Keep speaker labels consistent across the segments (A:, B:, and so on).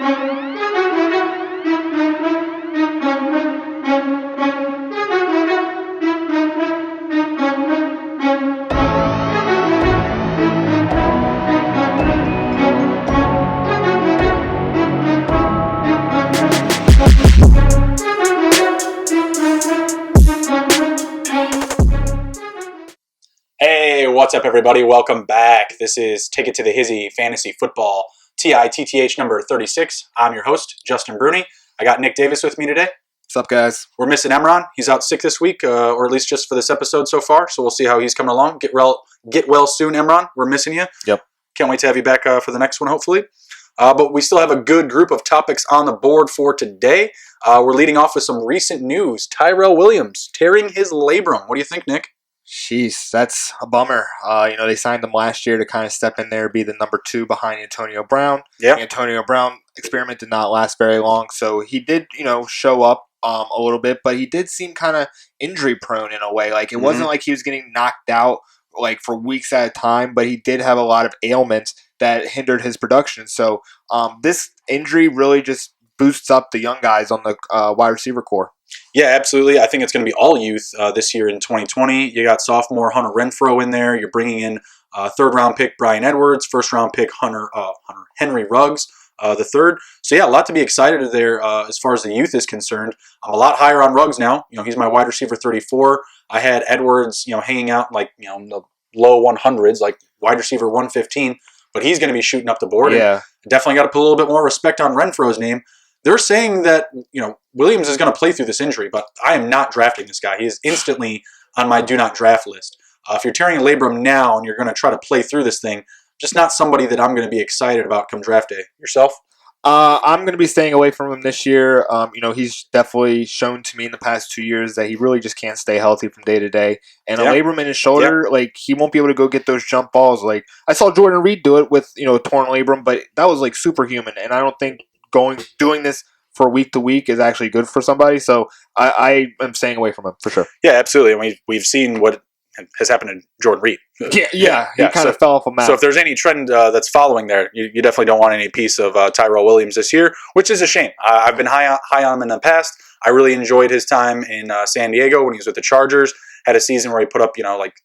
A: Hey, what's up, everybody? Welcome back. This is Take It to the Hizzy Fantasy Football TITTH number 36. I'm your host, Justin Bruni. I got Nick Davis with me today.
B: What's up, guys?
A: We're missing Emron. He's out sick this week, or at least just for this episode so far. So we'll see how he's coming along. Get well soon, Emron. We're missing you.
B: Yep.
A: Can't wait to have you back for the next one, hopefully. But we still have a good group of topics on the board for today. We're leading off with some recent news. Tyrell Williams tearing his labrum. What do you think, Nick?
B: Jeez, that's a bummer. They signed him last year to kind of step in there, be the number 2 behind Antonio Brown.
A: Yeah.
B: The Antonio Brown experiment did not last very long, so he did, show up a little bit, but he did seem kind of injury prone in a way. Like it wasn't like he was getting knocked out like for weeks at a time, but he did have a lot of ailments that hindered his production. So this injury really just boosts up the young guys on the wide receiver core.
A: Yeah, absolutely. I think it's going to be all youth this year in 2020. You got sophomore Hunter Renfrow in there. You're bringing in third-round pick Bryan Edwards, first-round pick Henry Ruggs, the third. So, yeah, a lot to be excited there as far as the youth is concerned. I'm a lot higher on Ruggs now. He's my wide receiver 34. I had Edwards, hanging out like, in the low 100s, like wide receiver 115. But he's going to be shooting up the board.
B: Yeah.
A: And definitely got to put a little bit more respect on Renfrow's name. They're saying that, Williams is going to play through this injury, but I am not drafting this guy. He is instantly on my do not draft list. If you're tearing a labrum now and you're going to try to play through this thing, just not somebody that I'm going to be excited about come draft day. Yourself?
B: I'm going to be staying away from him this year. He's definitely shown to me in the past 2 years that he really just can't stay healthy from day to day. And a labrum in his shoulder, he won't be able to go get those jump balls. Like I saw Jordan Reed do it with, a torn labrum, but that was like superhuman. And I don't think doing this for week to week is actually good for somebody. So I am staying away from him for sure.
A: Yeah, absolutely. And we've seen what has happened to Jordan Reed.
B: Yeah. He kind of fell off a map.
A: So if there's any trend that's following there, you definitely don't want any piece of Tyrell Williams this year, which is a shame. I've been high on him in the past. I really enjoyed his time in San Diego when he was with the Chargers. Had a season where he put up,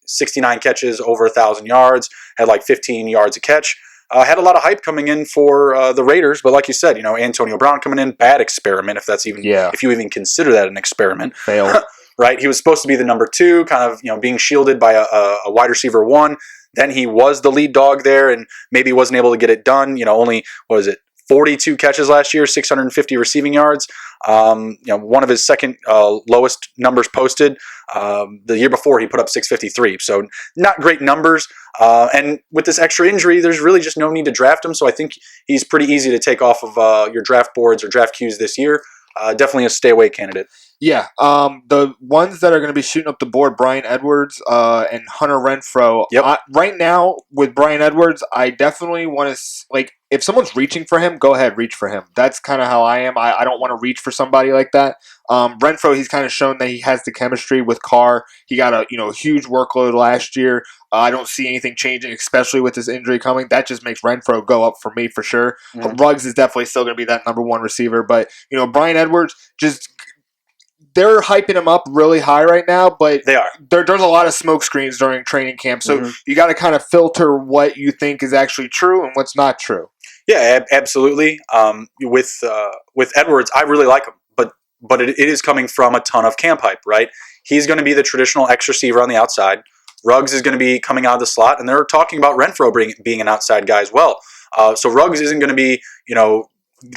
A: 69 catches, over 1,000 yards, had like 15 yards a catch. Had a lot of hype coming in for the Raiders, but like you said, Antonio Brown coming in, bad experiment, if you even consider that an experiment.
B: Failed.
A: Right? He was supposed to be the number 2, kind of, being shielded by a wide receiver 1. Then he was the lead dog there and maybe wasn't able to get it done. Only, 42 catches last year, 650 receiving yards. One of his second lowest numbers posted. The year before, he put up 653. So not great numbers. And with this extra injury, there's really just no need to draft him. So I think he's pretty easy to take off of your draft boards or draft queues this year. Definitely a stay away candidate.
B: Yeah, the ones that are going to be shooting up the board, Bryan Edwards and Hunter Renfrow.
A: Yep.
B: Right now, with Bryan Edwards, I definitely want to, if someone's reaching for him, go ahead, reach for him. That's kind of how I am. I don't want to reach for somebody like that. Renfrow, he's kind of shown that he has the chemistry with Carr. He got a huge workload last year. I don't see anything changing, especially with this injury coming. That just makes Renfrow go up for me for sure. Mm-hmm. Ruggs is definitely still going to be that number 1 receiver. But, Bryan Edwards, they're hyping him up really high right now, but
A: they are.
B: There's a lot of smoke screens during training camp, so you got to kind of filter what you think is actually true and what's not true.
A: Yeah, absolutely. With Edwards, I really like him, but it is coming from a ton of camp hype, right? He's going to be the traditional X receiver on the outside. Ruggs is going to be coming out of the slot, and they're talking about Renfrow being an outside guy as well. So Ruggs isn't going to be,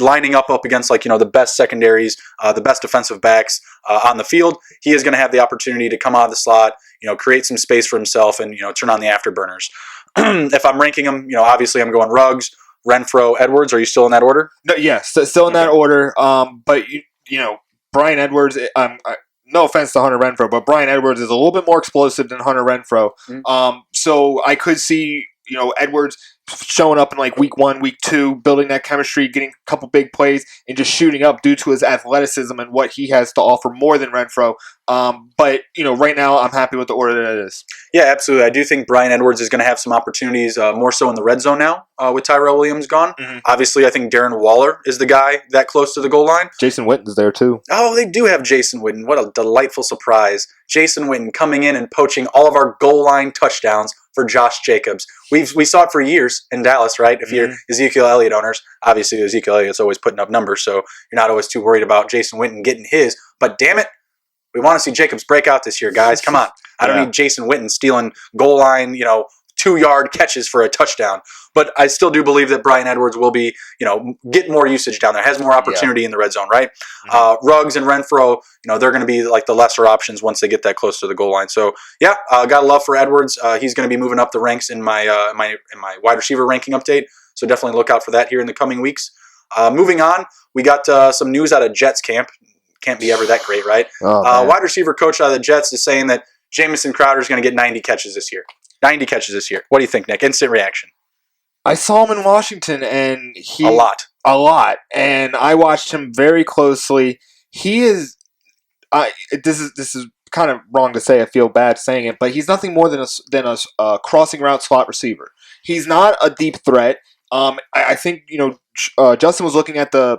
A: lining up against the best secondaries, the best defensive backs on the field. He is going to have the opportunity to come out of the slot, create some space for himself and, turn on the afterburners. If I'm ranking them, obviously I'm going Ruggs, Renfrow, Edwards. Are you still in that order?
B: No, yes, still in that order. But Bryan Edwards, no offense to Hunter Renfrow, but Bryan Edwards is a little bit more explosive than Hunter Renfrow. So I could see, Edwards showing up in like week 1, week 2, building that chemistry, getting a couple big plays, and just shooting up due to his athleticism and what he has to offer more than Renfrow. But right now I'm happy with the order that it is.
A: Yeah, absolutely. I do think Bryan Edwards is going to have some opportunities, more so in the red zone now with Tyrell Williams gone.
B: Mm-hmm.
A: Obviously, I think Darren Waller is the guy that close to the goal line.
B: Jason Witten's there too.
A: Oh, they do have Jason Witten. What a delightful surprise. Jason Witten coming in and poaching all of our goal line touchdowns for Josh Jacobs. We saw it for years in Dallas, right? If you're Ezekiel Elliott owners, obviously Ezekiel Elliott's always putting up numbers, so you're not always too worried about Jason Witten getting his. But damn it, we want to see Jacobs break out this year, guys. Come on. I don't need Jason Witten stealing goal line, 2-yard catches for a touchdown. But I still do believe that Bryan Edwards will be, get more usage down there, has more opportunity in the red zone, right? Mm-hmm. Ruggs and Renfrow, they're going to be like the lesser options once they get that close to the goal line. So, got a love for Edwards. He's going to be moving up the ranks in my wide receiver ranking update. So definitely look out for that here in the coming weeks. Moving on, we got some news out of Jets camp. Can't be ever that great, right? Wide receiver coach out of the Jets is saying that Jamison Crowder is going to get 90 catches this year. 90 catches this year. What do you think, Nick? Instant reaction.
B: I saw him in Washington, and
A: a lot,
B: and I watched him very closely. He is. This is kind of wrong to say. I feel bad saying it, but he's nothing more than a crossing route slot receiver. He's not a deep threat. I think Justin was looking at the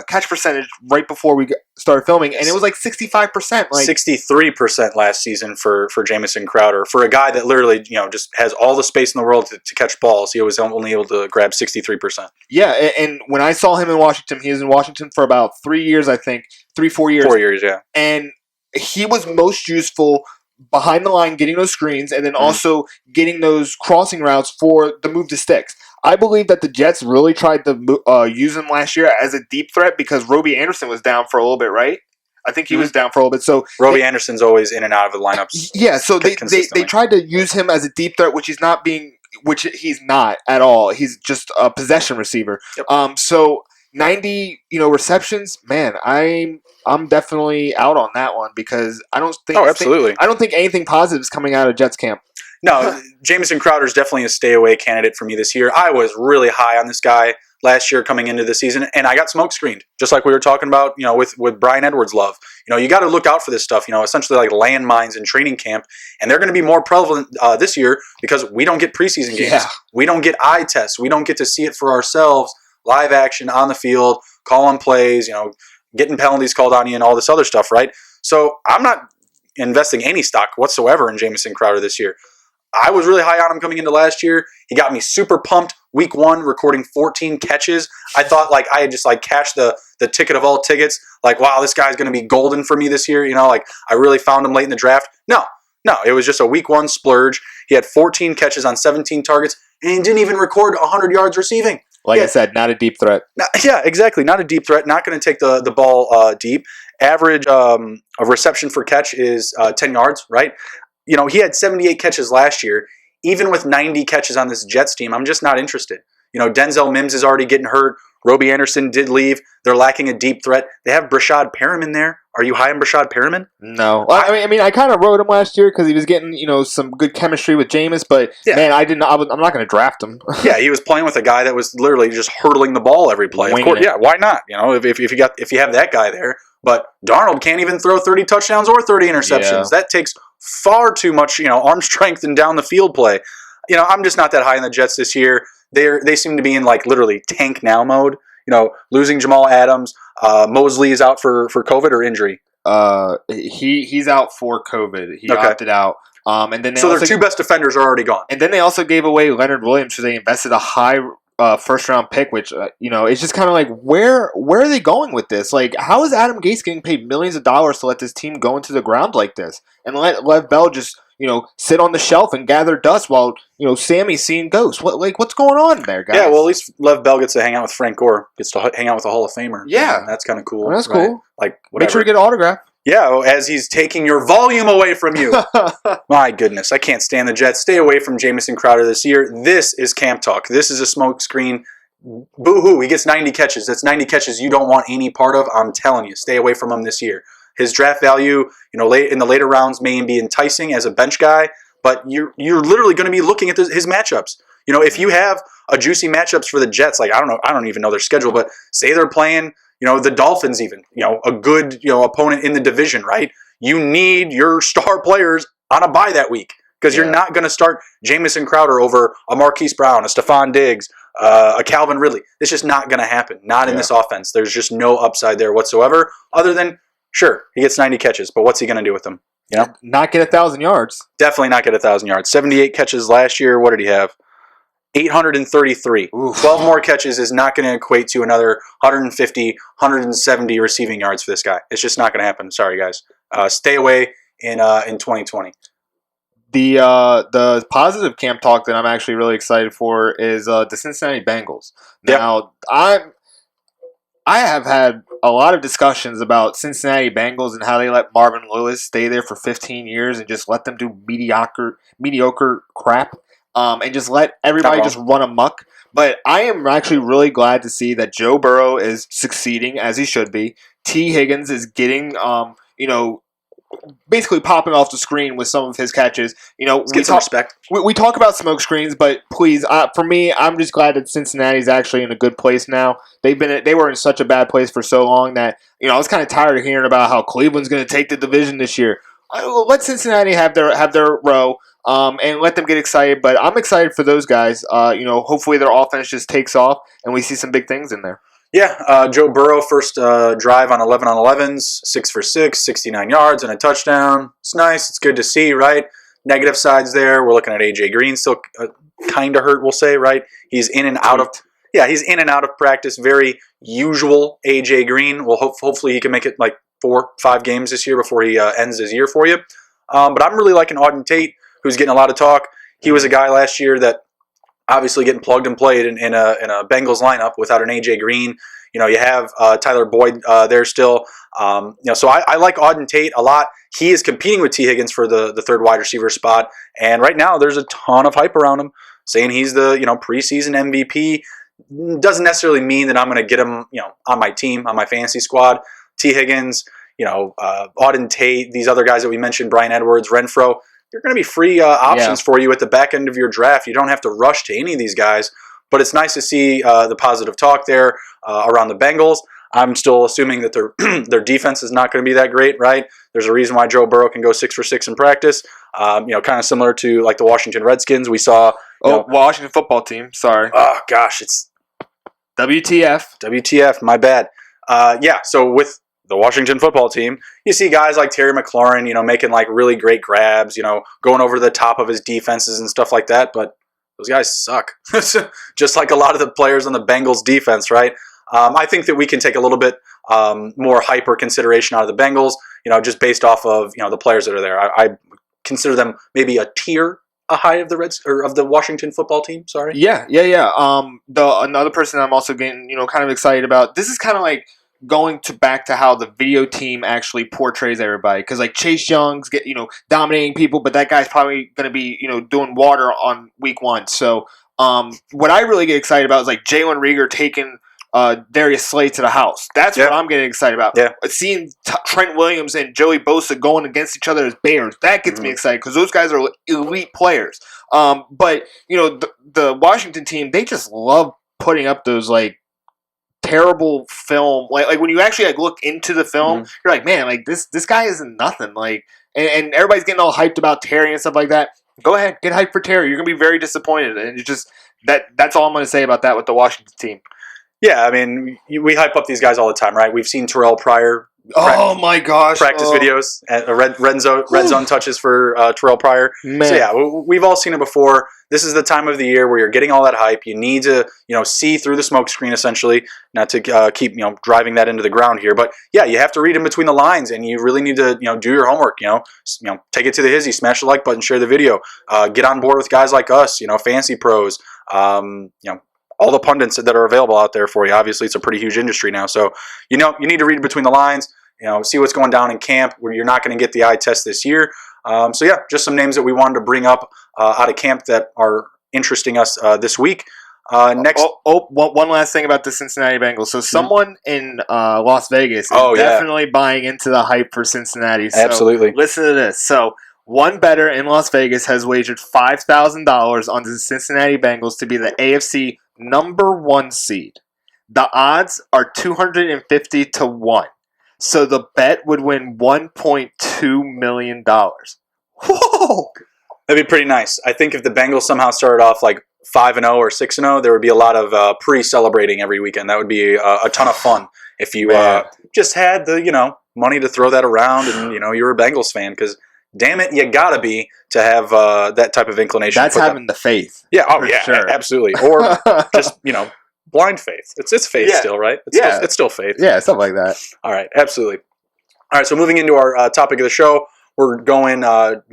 B: catch percentage right before we started filming, and it was like 65%.
A: 63% last season for Jamison Crowder. For a guy that literally just has all the space in the world to catch balls, he was only able to grab 63%.
B: Yeah, and when I saw him in Washington, he was in Washington for about 3 years, I think. 4 years.
A: 4 years, yeah.
B: And he was most useful behind the line, getting those screens, and then also getting those crossing routes for the move to sticks. I believe that the Jets really tried to use him last year as a deep threat because Robbie Anderson was down for a little bit, right? I think he was down for a little bit. So
A: Robbie Anderson's always in and out of the lineups.
B: Yeah, so they tried to use him as a deep threat, which he's not at all. He's just a possession receiver. Yep. So 90, receptions, man, I'm definitely out on that one because I don't think
A: absolutely.
B: I don't think anything positive is coming out of Jets camp.
A: No, Jamison Crowder is definitely a stay-away candidate for me this year. I was really high on this guy last year coming into the season, and I got smoke screened, just like we were talking about, with Bryan Edwards' love. You got to look out for this stuff, essentially like landmines in training camp, and they're going to be more prevalent this year because we don't get preseason games. Yeah. We don't get eye tests. We don't get to see it for ourselves, live action on the field, calling plays, getting penalties called on you and all this other stuff, right? So I'm not investing any stock whatsoever in Jamison Crowder this year. I was really high on him coming into last year. He got me super pumped. Week 1, recording 14 catches. I thought I had just cashed the ticket of all tickets. Wow, this guy's going to be golden for me this year. I really found him late in the draft. No, it was just a week 1 splurge. He had 14 catches on 17 targets, and he didn't even record 100 yards receiving.
B: I said, not a deep threat.
A: Yeah, exactly. Not a deep threat. Not going to take the ball deep. Average of reception for catch is 10 yards, right? He had 78 catches last year. Even with 90 catches on this Jets team, I'm just not interested. Denzel Mims is already getting hurt. Robbie Anderson did leave. They're lacking a deep threat. They have Brashad Perriman there. Are you high on Brashad Perriman?
B: No. I kind of rode him last year because he was getting, some good chemistry with Jameis, but man, I'm not going to draft him.
A: Yeah, he was playing with a guy that was literally just hurtling the ball every play. Of course, yeah, why not? If you have that guy there, but Darnold can't even throw 30 touchdowns or 30 interceptions. Yeah. That takes far too much, arm strength and down the field play. I'm just not that high on the Jets this year. They seem to be in literally tank now mode. Losing Jamal Adams. Mosley is out for COVID or injury.
B: He's out for COVID. He opted out. And then
A: their 2 best defenders are already gone.
B: And then they also gave away Leonard Williams, so they invested a high first round pick, which it's just kind of where are they going with this? How is Adam Gase getting paid millions of dollars to let this team go into the ground like this and let Lev Bell just sit on the shelf and gather dust while Sammy's seeing ghosts? What's going on there, guys?
A: Yeah, well, at least Lev Bell gets to hang out with Frank Gore, gets to hang out with a Hall of Famer.
B: Yeah,
A: that's kind of cool.
B: That's cool.
A: Whatever.
B: Make sure to get an autograph.
A: Yeah, as he's taking your volume away from you. My goodness, I can't stand the Jets. Stay away from Jamison Crowder this year. This is camp talk. This is a smoke screen. Boo-hoo, he gets 90 catches. That's 90 catches you don't want any part of. I'm telling you, stay away from him this year. His draft value, late in the later rounds may be enticing as a bench guy, but you're literally going to be looking at his matchups. If you have a juicy matchups for the Jets, like I don't even know their schedule, but say they're playing, the Dolphins even, a good, opponent in the division, right? You need your star players on a bye that week because you're not going to start Jamison Crowder over a Marquise Brown, a Stephon Diggs, a Calvin Ridley. It's just not going to happen. Not in this offense. There's just no upside there whatsoever other than, sure, he gets 90 catches, but what's he going to do with them?
B: Not get 1,000 yards.
A: Definitely not get 1,000 yards. 78 catches last year. What did he have? 833.
B: Oof.
A: 12 more catches is not going to equate to another 150, 170 receiving yards for this guy. It's just not going to happen. Sorry, guys. Stay away in 2020.
B: The positive camp talk that I'm actually really excited for is the Cincinnati Bengals. Now, I have had a lot of discussions about Cincinnati Bengals and how they let Marvin Lewis stay there for 15 years and just let them do mediocre crap, and just let everybody just run amok. But I am actually really glad to see that Joe Burrow is succeeding as he should be. T. Higgins is getting, basically popping off the screen with some of his catches.
A: Let's get some respect.
B: We talk about smoke screens, but please, for me, I'm just glad that Cincinnati's actually in a good place now. They were in such a bad place for so long that I was kind of tired of hearing about how Cleveland's going to take the division this year. Let Cincinnati have their row, and let them get excited. But I'm excited for those guys. Hopefully their offense just takes off and we see some big things in there.
A: Yeah, Joe Burrow, first drive on 11 on 11s, 6 for 6, 69 yards and a touchdown. It's nice. It's good to see, right? Negative sides there. We're looking at A.J. Green, still kind of hurt, we'll say, right? He's in and out of practice. Very usual A.J. Green. Well, hopefully he can make it like 4-5 games this year before he ends his year for you. But I'm really liking Auden Tate, who's getting a lot of talk. He was a guy last year that obviously getting plugged and played in a Bengals lineup without an A.J. Green. You have Tyler Boyd there still. So I like Auden Tate a lot. He is competing with T. Higgins for the third wide receiver spot. And right now there's a ton of hype around him saying he's the preseason MVP. Doesn't necessarily mean that I'm going to get him on my team, on my fantasy squad. T. Higgins, Auden Tate, these other guys that we mentioned, Bryan Edwards, Renfro, they're going to be free options for you at the back end of your draft. You don't have to rush to any of these guys, but it's nice to see the positive talk there around the Bengals. I'm still assuming that their defense is not going to be that great, right? There's a reason why Joe Burrow can go 6 for 6 in practice. Kind of similar to like the Washington Redskins. We saw.
B: Washington football team. Sorry.
A: Oh gosh, it's
B: WTF.
A: WTF. My bad. So with the Washington football team, you see guys like Terry McLaurin, making like really great grabs, going over the top of his defenses and stuff like that. But those guys suck, just like a lot of the players on the Bengals defense, right? I think that we can take a little bit more hyper consideration out of the Bengals, just based off of the players that are there. I consider them maybe a tier high of the Washington football team. Sorry.
B: Yeah. Another person I'm also getting kind of excited about. This is kind of like going back to how the video team actually portrays everybody, because like Chase Young's dominating people, but that guy's probably going to be doing water on week 1. So what I really get excited about is like Jalen Reagor taking Darius Slay to the house. That's what I'm getting excited about.
A: Yeah.
B: Seeing Trent Williams and Joey Bosa going against each other as Bears, that gets me excited because those guys are elite players. But the Washington team, they just love putting up those like terrible film, like when you actually like look into the film, you're like, man, like this guy isn't nothing. Like, and everybody's getting all hyped about Terry and stuff like that. Go ahead, get hyped for Terry. You're gonna be very disappointed, and it's just that's all I'm gonna say about that with the Washington team.
A: Yeah, I mean, we hype up these guys all the time, right? We've seen Tyrell Pryor.
B: My gosh!
A: Practice videos, red zone touches for Tyrell Pryor.
B: Man.
A: So yeah, we've all seen it before. This is the time of the year where you're getting all that hype. You need to see through the smoke screen, essentially, not to keep driving that into the ground here. But yeah, you have to read in between the lines, and you really need to do your homework. Take it to the Hizzy, smash the like button, share the video, get on board with guys like us. Fancy pros. All the pundits that are available out there for you. Obviously, it's a pretty huge industry now. So, you need to read between the lines, see what's going down in camp where you're not going to get the eye test this year. So, yeah, just some names that we wanted to bring up out of camp that are interesting us this week. Next.
B: One last thing about the Cincinnati Bengals. So, someone in Las Vegas is definitely buying into the hype for Cincinnati. So
A: absolutely.
B: Listen to this. So, One bettor in Las Vegas has wagered $5,000 on the Cincinnati Bengals to be the AFC number 1 seed. The odds are 250 to 1. So the bet would win $1.2 million. Whoa!
A: That'd be pretty nice. I think if the Bengals somehow started off like 5-0 or 6-0, there would be a lot of pre-celebrating every weekend. That would be a ton of fun if you just had the money to throw that around, and you're a Bengals fan, because damn it, you gotta be to have that type of inclination.
B: That's having the faith.
A: Yeah. Oh yeah. Sure. Absolutely. Or just blind faith. It's faith still, right? It's still faith.
B: Yeah, something like that.
A: All right. Absolutely. All right. So moving into our topic of the show. We're going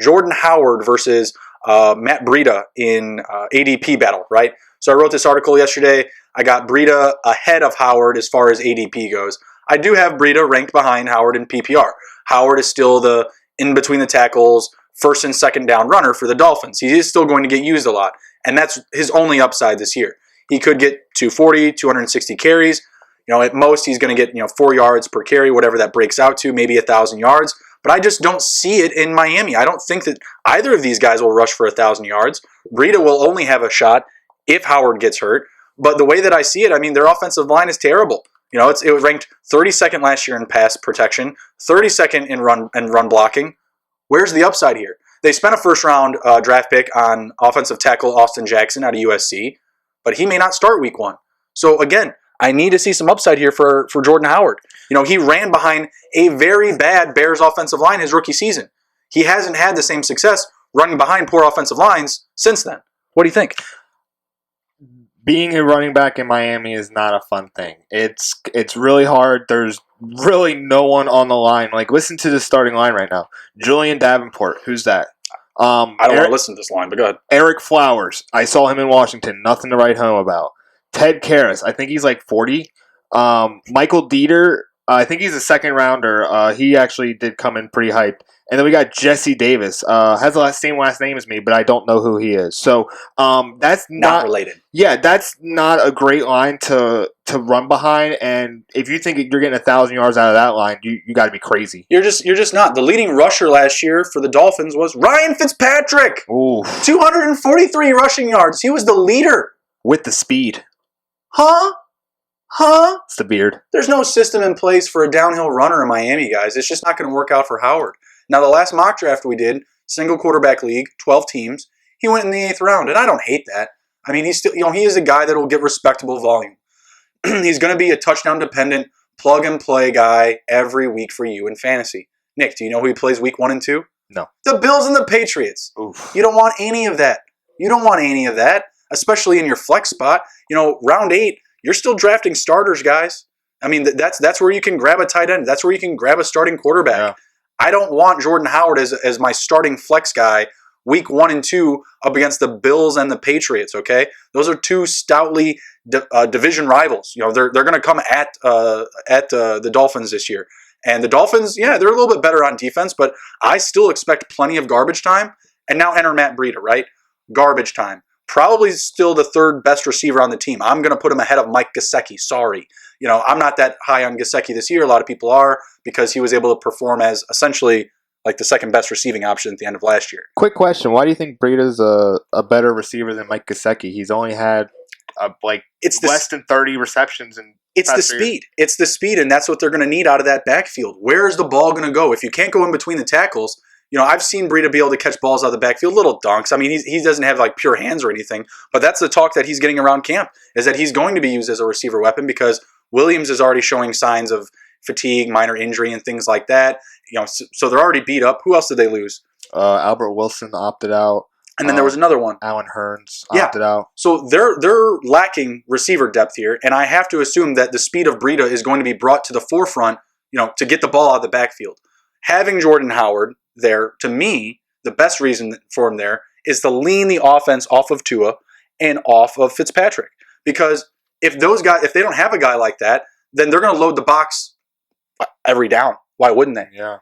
A: Jordan Howard versus Matt Breida in ADP battle, right? So I wrote this article yesterday. I got Brita ahead of Howard as far as ADP goes. I do have Brita ranked behind Howard in PPR. Howard is still the in between the tackles, first and second down runner for the Dolphins. He is still going to get used a lot, and that's his only upside this year. He could get 240, 260 carries. At most he's going to get 4 yards per carry, whatever that breaks out to, maybe 1,000 yards. But I just don't see it in Miami. I don't think that either of these guys will rush for 1,000 yards. Breida will only have a shot if Howard gets hurt. But the way that I see it, their offensive line is terrible. It was ranked 32nd last year in pass protection, 32nd in run blocking. Where's the upside here? They spent a first-round draft pick on offensive tackle Austin Jackson out of USC, but he may not start week 1. So again, I need to see some upside here for Jordan Howard. He ran behind a very bad Bears offensive line his rookie season. He hasn't had the same success running behind poor offensive lines since then. What do you think?
B: Being a running back in Miami is not a fun thing. It's really hard. There's really no one on the line. Like, listen to the starting line right now. Julian Davenport. Who's that?
A: I don't want to listen to this line, but go ahead.
B: Eric Flowers. I saw him in Washington. Nothing to write home about. Ted Karras. I think he's like 40. Michael Dieter. I think he's a second rounder. He actually did come in pretty hyped. And then we got Jesse Davis. Has the same last name as me, but I don't know who he is. So that's not
A: related.
B: Yeah, that's not a great line to run behind. And if you think you're getting 1,000 yards out of that line, you got to be crazy.
A: You're just not. The leading rusher last year for the Dolphins was Ryan Fitzpatrick.
B: Ooh.
A: 243 rushing yards. He was the leader.
B: With the speed.
A: Huh?
B: It's the beard.
A: There's no system in place for a downhill runner in Miami, guys. It's just not going to work out for Howard. Now, the last mock draft we did, single quarterback league, 12 teams, he went in the 8th round, and I don't hate that. He's still, he is a guy that will get respectable volume. He's going to be a touchdown-dependent, plug-and-play guy every week for you in fantasy. Nick, do you know who he plays week 1 and 2?
B: No.
A: The Bills and the Patriots.
B: Oof.
A: You don't want any of that. Especially in your flex spot. Round 8, you're still drafting starters, guys. That's where you can grab a tight end. That's where you can grab a starting quarterback. Yeah. I don't want Jordan Howard as my starting flex guy week 1 and 2 up against the Bills and the Patriots, okay? Those are two stoutly division rivals. They're going to come at the Dolphins this year. And the Dolphins, they're a little bit better on defense, but I still expect plenty of garbage time. And now enter Matt Breida, right? Garbage time. Probably still the 3rd best receiver on the team. I'm going to put him ahead of Mike Gaseki. Sorry. I'm not that high on Gaseki this year. A lot of people are, because he was able to perform as essentially like the 2nd best receiving option at the end of last year.
B: Quick question. Why do you think Breida's a better receiver than Mike Gaseki? He's only had less than 30 receptions.
A: It's the speed. It's the speed, and that's what they're going to need out of that backfield. Where is the ball going to go? If you can't go in between the tackles, I've seen Breida be able to catch balls out of the backfield, little dunks. He doesn't have like pure hands or anything, but that's the talk that he's getting around camp, is that he's going to be used as a receiver weapon because Williams is already showing signs of fatigue, minor injury, and things like that. So they're already beat up. Who else did they lose?
B: Albert Wilson opted out.
A: And then there was another one.
B: Alan Hearns opted out.
A: So they're lacking receiver depth here, and I have to assume that the speed of Breida is going to be brought to the forefront, to get the ball out of the backfield. Having Jordan Howard there, to me, the best reason for him there is to lean the offense off of Tua and off of Fitzpatrick. Because if they don't have a guy like that, then they're going to load the box every down. Why wouldn't they?
B: Yeah.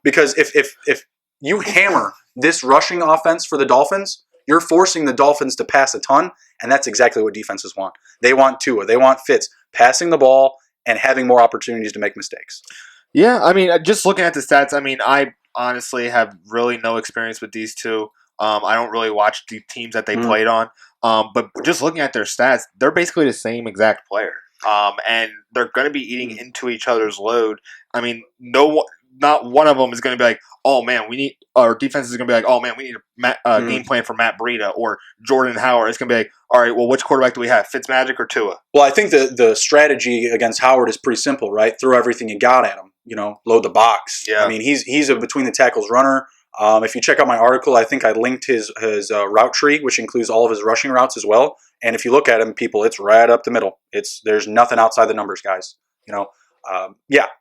A: Because if you hammer this rushing offense for the Dolphins, you're forcing the Dolphins to pass a ton, and that's exactly what defenses want. They want Tua. They want Fitz passing the ball and having more opportunities to make mistakes.
B: Yeah, just looking at the stats, honestly have really no experience with these two. I don't really watch the teams that they played on. But just looking at their stats, they're basically the same exact player. And they're going to be eating into each other's load. I mean, not one of them is going to be like, oh man, our defense is going to be like, oh man, we need a game plan for Matt Breida or Jordan Howard. It's going to be like, all right, well, which quarterback do we have? Fitzmagic or Tua?
A: Well, I think the strategy against Howard is pretty simple, right? Throw everything you got at him. Load the box.
B: Yeah.
A: I mean, he's a between the tackles runner. If you check out my article, I think I linked his route tree, which includes all of his rushing routes as well. And if you look at him, people, it's right up the middle. There's nothing outside the numbers, guys.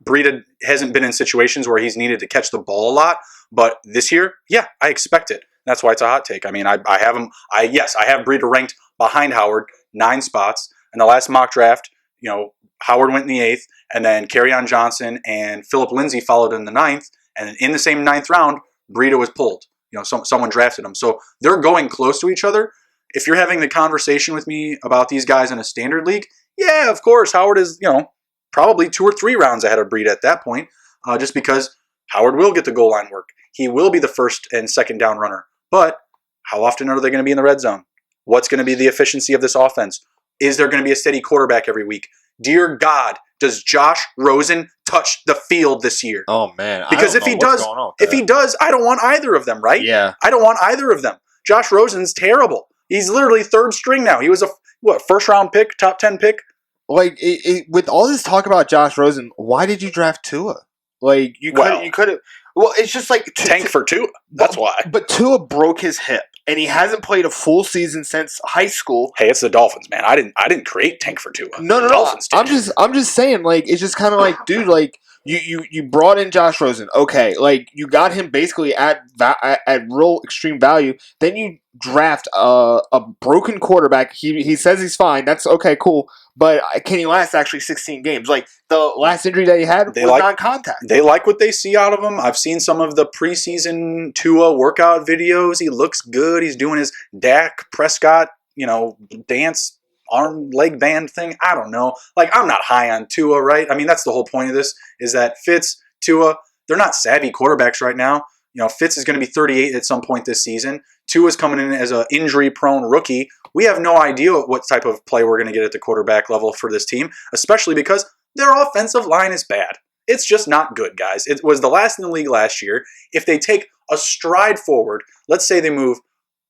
A: Breida hasn't been in situations where he's needed to catch the ball a lot, but this year, I expect it. That's why it's a hot take. I mean, I have him. I have Breida ranked behind Howard 9 spots. In the last mock draft, Howard went in the 8th, and then Kerryon Johnson and Philip Lindsay followed in the 9th, and in the same 9th round, Breida was pulled. Someone drafted him. So they're going close to each other. If you're having the conversation with me about these guys in a standard league, yeah, of course, Howard is, probably 2 or 3 rounds ahead of Breida at that point, just because Howard will get the goal line work. He will be the first and second down runner. But how often are they going to be in the red zone? What's going to be the efficiency of this offense? Is there going to be a steady quarterback every week? Dear God, does Josh Rosen touch the field this year?
B: Oh man,
A: because if he does, I don't want either of them, right?
B: Yeah,
A: I don't want either of them. Josh Rosen's terrible. He's literally 3rd string now. He was a first round pick, top 10 pick.
B: Like with all this talk about Josh Rosen, why did you draft Tua? Like you could have. Well, it's just like
A: tank for Tua. That's why.
B: But Tua broke his hip, and he hasn't played a full season since high school.
A: Hey, it's the Dolphins, man. I didn't create tank for Tua.
B: No. I'm just saying, like, it's just kind of like, dude, like you brought in Josh Rosen, okay, like you got him basically at real extreme value. Then you draft a broken quarterback. He says he's fine. That's okay, cool. But can he last actually 16 games? Like, the last injury that he had was non-contact.
A: They like what they see out of him. I've seen some of the preseason Tua workout videos. He looks good. He's doing his Dak Prescott, dance, arm, leg band thing. I don't know. Like, I'm not high on Tua, right? I mean, that's the whole point of this, is that Fitz, Tua, they're not savvy quarterbacks right now. Fitz is going to be 38 at some point this season. Tua's coming in as an injury-prone rookie. We have no idea what type of play we're going to get at the quarterback level for this team, especially because their offensive line is bad. It's just not good, guys. It was the last in the league last year. If they take a stride forward, let's say they move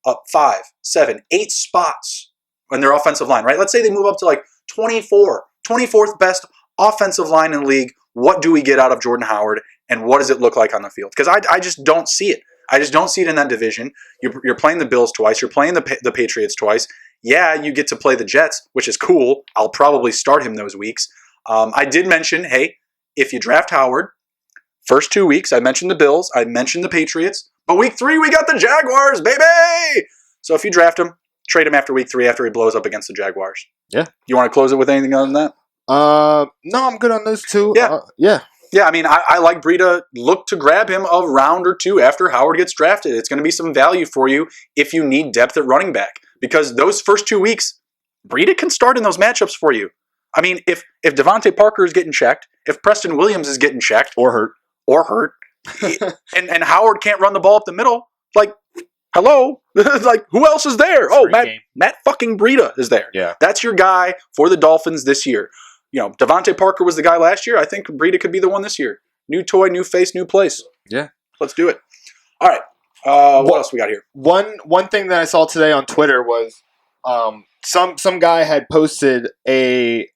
A: up 5, 7, 8 spots on their offensive line, right? Let's say they move up to like 24th best offensive line in the league. What do we get out of Jordan Howard, and what does it look like on the field? Because I just don't see it. I just don't see it in that division. You're playing the Bills twice. You're playing the Patriots twice. Yeah, you get to play the Jets, which is cool. I'll probably start him those weeks. I did mention, hey, if you draft Howard, first 2 weeks, I mentioned the Bills. I mentioned the Patriots. But week 3, we got the Jaguars, baby! So if you draft him, trade him after week 3 after he blows up against the Jaguars.
B: Yeah.
A: You want to close it with anything other than that?
B: No, I'm good on those two.
A: Yeah.
B: Yeah.
A: Yeah, I mean, I like Breida. Look to grab him a round or 2 after Howard gets drafted. It's going to be some value for you if you need depth at running back. Because those first 2 weeks, Breida can start in those matchups for you. I mean, if Devontae Parker is getting checked, if Preston Williams is getting checked
B: or hurt,
A: and Howard can't run the ball up the middle, like, hello? Like, who else is there? Matt fucking Breida is there.
B: Yeah.
A: That's your guy for the Dolphins this year. Devontae Parker was the guy last year. I think Breida could be the one this year. New toy, new face, new place.
B: Yeah.
A: Let's do it. All right. What else we got here?
B: One thing that I saw today on Twitter was some guy had posted a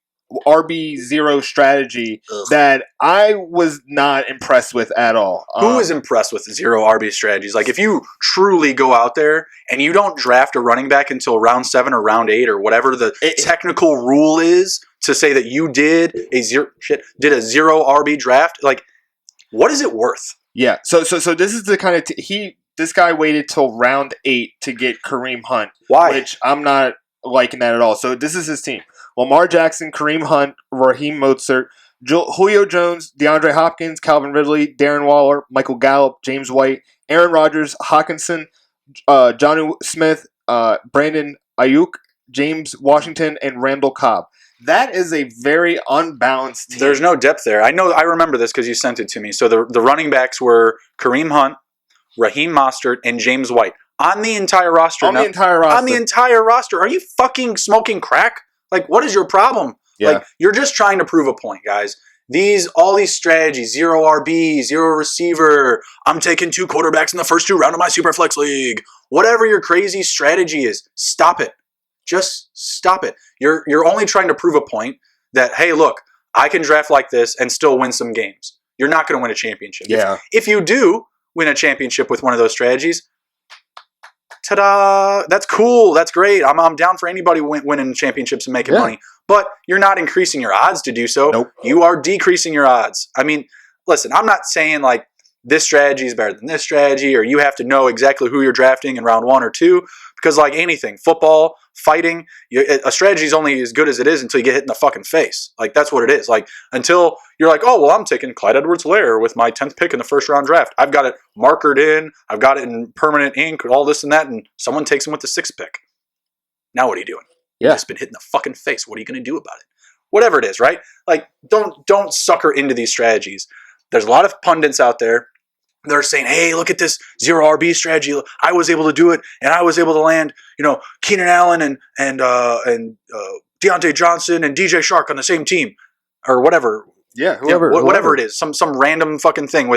B: RB0 strategy that I was not impressed with at all.
A: Who is impressed with 0 RB strategies? Like, if you truly go out there and you don't draft a running back until round 7 or round 8 or whatever the technical rule is to say that you did a 0 RB draft, like, what is it worth?
B: Yeah. So this is the kind of this guy waited till round 8 to get Kareem Hunt.
A: Why?
B: Which I'm not liking that at all. So this is his team: Lamar Jackson, Kareem Hunt, Raheem Mostert, Julio Jones, DeAndre Hopkins, Calvin Ridley, Darren Waller, Michael Gallup, James White, Aaron Rodgers, Hawkinson, Jonnu Smith, Brandon Ayuk, James Washington, and Randall Cobb. That is a very unbalanced team.
A: There's no depth there. I remember this because you sent it to me. So the running backs were Kareem Hunt, Raheem Mostert, and James White on the entire roster.
B: On the entire roster.
A: Are you fucking smoking crack? Like, what is your problem?
B: Yeah.
A: Like, you're just trying to prove a point, guys. All these strategies, 0 RB, 0 receiver, I'm taking 2 quarterbacks in the first 2 rounds of my Superflex League. Whatever your crazy strategy is, stop it. Just stop it. You're only trying to prove a point that, hey, look, I can draft like this and still win some games. You're not going to win a championship.
B: Yeah.
A: If you do win a championship with one of those strategies, ta-da! That's cool. That's great. I'm down for anybody winning championships and making money. But you're not increasing your odds to do so.
B: Nope.
A: You are decreasing your odds. I mean, listen, I'm not saying like this strategy is better than this strategy, or you have to know exactly who you're drafting in round 1 or 2, because like anything, football, fighting, a strategy is only as good as it is until you get hit in the fucking face. Like, that's what it is. Like, until you're like, oh, well, I'm taking Clyde Edwards-Helaire with my 10th pick in the first round draft. I've got it markered in. I've got it in permanent ink, all this and that, and someone takes him with the 6th pick. Now what are you doing?
B: Yeah.
A: You've just been hit in the fucking face. What are you going to do about it? Whatever it is, right? Like, don't sucker into these strategies. There's a lot of pundits out there. They're saying, hey, look at this 0 RB strategy. I was able to do it, and I was able to land, Keenan Allen and Deontay Johnson and DJ Shark on the same team, or whatever.
B: Yeah, whoever.
A: Whatever it is, some random fucking thing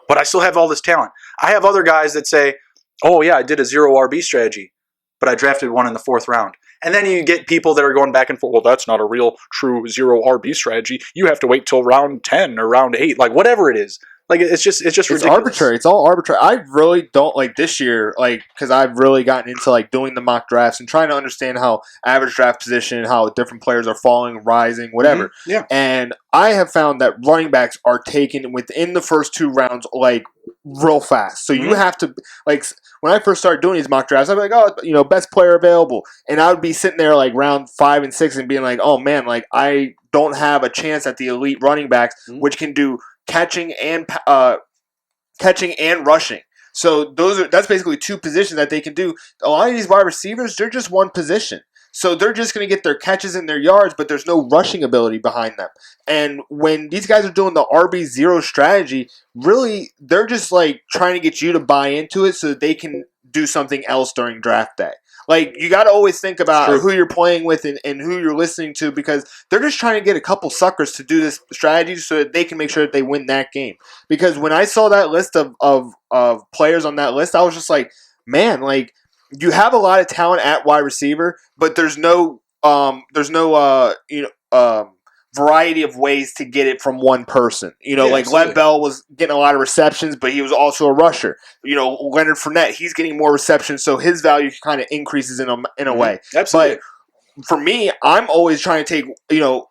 A: but I still have all this talent. I have other guys that say, oh yeah, I did a 0 RB strategy, but I drafted one in the 4th round. And then you get people that are going back and forth, well, that's not a real true 0 RB strategy. You have to wait till round 10 or round 8, like whatever it is. Like, it's just ridiculous.
B: Arbitrary. It's all arbitrary. I really don't like this year, because I've really gotten into like doing the mock drafts and trying to understand how average draft position, how different players are falling, rising, whatever.
A: Mm-hmm. Yeah.
B: And I have found that running backs are taken within the first 2 rounds, like real fast. So you have to, like, when I first started doing these mock drafts, I'd be like, oh, best player available, and I would be sitting there like round 5 and 6 and being like, oh man, like I don't have a chance at the elite running backs, which can do catching and rushing. So that's basically 2 positions that they can do. A lot of these wide receivers, they're just one position. So they're just going to get their catches and their yards, but there's no rushing ability behind them. And when these guys are doing the RB0 strategy, really, they're just like trying to get you to buy into it so that they can do something else during draft day. Like, you got to always think about who you're playing with and who you're listening to, because they're just trying to get a couple suckers to do this strategy so that they can make sure that they win that game. Because when I saw that list of players on that list, I was just like, man, like, you have a lot of talent at wide receiver, but there's no variety of ways to get it from one person. Like Lev Bell was getting a lot of receptions, but he was also a rusher. Leonard Fournette, he's getting more receptions, so his value kind of increases in a way.
A: Absolutely.
B: But for me, I'm always trying to take,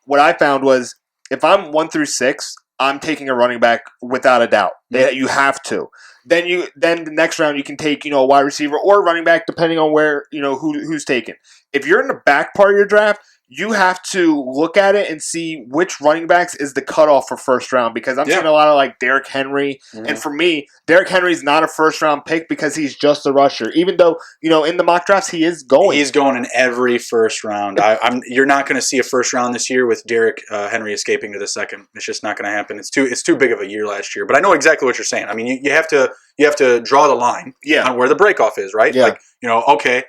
B: what I found was if I'm 1 through 6, I'm taking a running back without a doubt. You have to. Then the next round you can take, a wide receiver or running back, depending on where, who's taken. If you're in the back part of your draft, you have to look at it and see which running backs is the cutoff for first round, because I'm seeing a lot of like Derrick Henry. And for me, Derrick Henry's not a first round pick because he's just a rusher. Even though, in the mock drafts he is going.
A: He's going in every first round. You're not going to see a first round this year with Derrick Henry escaping to the second. It's just not going to happen. It's too big of a year last year. But I know exactly what you're saying. I mean, you have to draw the line on where the breakoff is, right?
B: Yeah.
A: Like, okay,